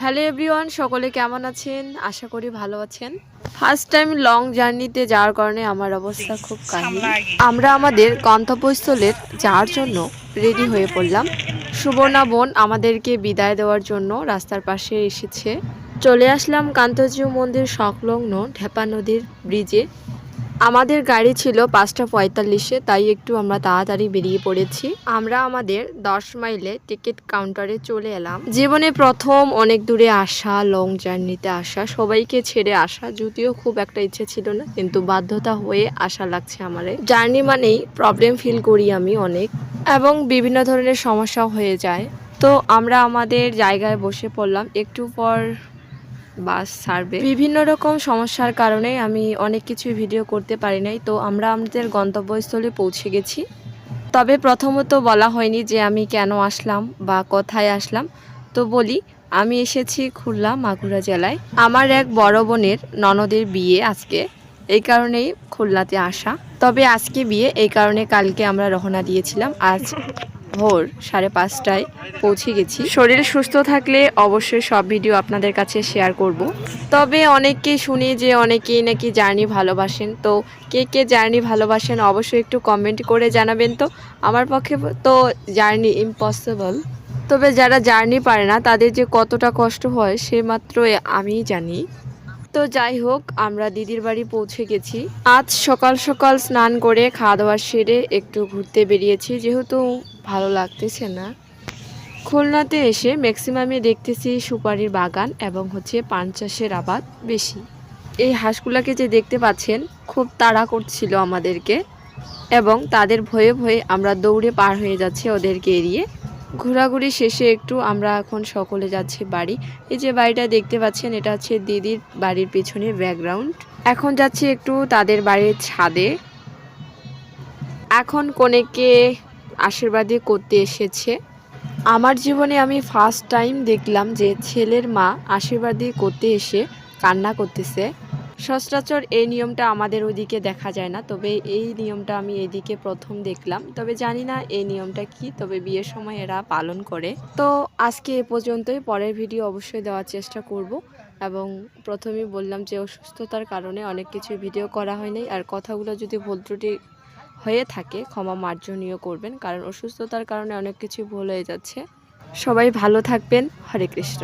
Hello everyone, সকলে কেমন আছেন? আশা করি ভালো আছেন। ফার্স্ট টাইম লং জার্নিতে যাওয়ার কারণে আমার অবস্থা খুব কাহিল। আমরা আমাদের গন্তব্যস্থলের যাওয়ার জন্য রেডি হয়ে পড়লাম। সুবর্ণা বোন আমাদেরকে বিদায় দেওয়ার জন্য রাস্তার পাশে এসেছে। চলে আসলাম কান্তজিউ মন্দির সংলগ্ন ঢেপা নদীর ব্রিজে। আমাদের গাড়ি ছিল ৫টা ৪৫-এ, তাই একটু আমরা তাড়াতাড়ি বেরিয়ে পড়েছি। আমরা আমাদের ১০ মাইলে টিকিট কাউন্টারে চলে এলাম। জীবনে প্রথম অনেক দূরে আসা, লং জার্নিতে আসা, সবাইকে ছেড়ে আসা, যদিও খুব একটা ইচ্ছে ছিল না, কিন্তু বাধ্যতা হয়ে আসা লাগছে আমার। জার্নি মানেই প্রবলেম ফিল করি আমি অনেক, এবং বিভিন্ন ধরনের সমস্যাও হয়ে যায়। তো আমরা আমাদের জায়গায় বসে পড়লাম। একটু পর বাস ছাড়বে। বিভিন্ন রকম সমস্যার কারণে আমি অনেক কিছু ভিডিও করতে পারি নাই। তো আমরা আমাদের গন্তব্যস্থলে পৌঁছে গেছি। তবে প্রথমত বলা হয়নি যে আমি কেন আসলাম বা কোথায় আসলাম। তো বলি, আমি এসেছি খুলনা মাগুরা জেলায়। আমার এক বড় বোনের ননদের বিয়ে আজকে, এই কারণেই খুলনাতে আসা। তবে আজকে বিয়ে, এই কারণে কালকে আমরা রওনা দিয়েছিলাম। আজ ভোর 5:30টায় পৌঁছে গেছি। শরীর সুস্থ থাকলে অবশ্যই সব ভিডিও আপনাদের কাছে শেয়ার করব। তবে অনেককে শুনি যে অনেকেই নাকি জার্নি ভালোবাসেন। তো কে কে জার্নি ভালোবাসেন অবশ্যই একটু কমেন্ট করে জানাবেন। তো আমার পক্ষে তো জার্নি ইম্পসিবল। তবে যারা জার্নি পারে না তাদের যে কতটা কষ্ট হয় সে মাত্র আমিই জানি। তো যাই হোক, আমরা দিদির বাড়ি পৌঁছে গেছি। আজ সকাল সকাল স্নান করে খাওয়া দাওয়া সেরে একটু ঘুরতে বেরিয়েছি, যেহেতু ভালো লাগতেছে না। খুলনাতে এসে ম্যাক্সিমামে দেখতেছি সুপারির বাগান এবং পান চাষের আবাদ বেশি। এই হাঁসগুলাকে যে দেখতে পাচ্ছেন, খুব তাড়া করছিল আমাদেরকে, এবং তাদের ভয়ে ভয়ে আমরা দৌড়ে পার হয়ে যাচ্ছি ওদেরকে এড়িয়ে। ঘোরাঘুরি শেষে একটু আমরা এখন সকলে যাচ্ছি বাড়ি। এই যে বাড়িটা দেখতে পাচ্ছেন, এটা হচ্ছে দিদির বাড়ির পিছনের ব্যাকগ্রাউন্ড। এখন যাচ্ছি একটু তাদের বাড়ির ছাদে। এখন কনেকে আশীর্বাদী করতে এসেছে। আমার জীবনে আমি ফার্স্ট টাইম দেখলাম যে ছেলের মা আশীর্বাদী করতে এসে কান্না করতেছে। সচরাচর এই নিয়মটা আমাদের ওইদিকে দেখা যায় না, তবে এই নিয়মটা আমি এইদিকে প্রথম দেখলাম। তবে জানি না এই নিয়মটা কি, তবে বিয়ের সময় এরা পালন করে। তো আজকে এ পর্যন্তই। পরের ভিডিও অবশ্যই দেওয়ার চেষ্টা করব। এবং প্রথমেই বললাম যে অসুস্থতার কারণে অনেক কিছু ভিডিও করা হয়নি, আর কথাগুলো যদি ভুল ত্রুটি হয়ে থাকে ক্ষমা মার্জনীয় করবেন, কারণ অসুস্থতার কারণে অনেক কিছু ভুল হয়ে যাচ্ছে। সবাই ভালো থাকবেন। হরে কৃষ্ণ।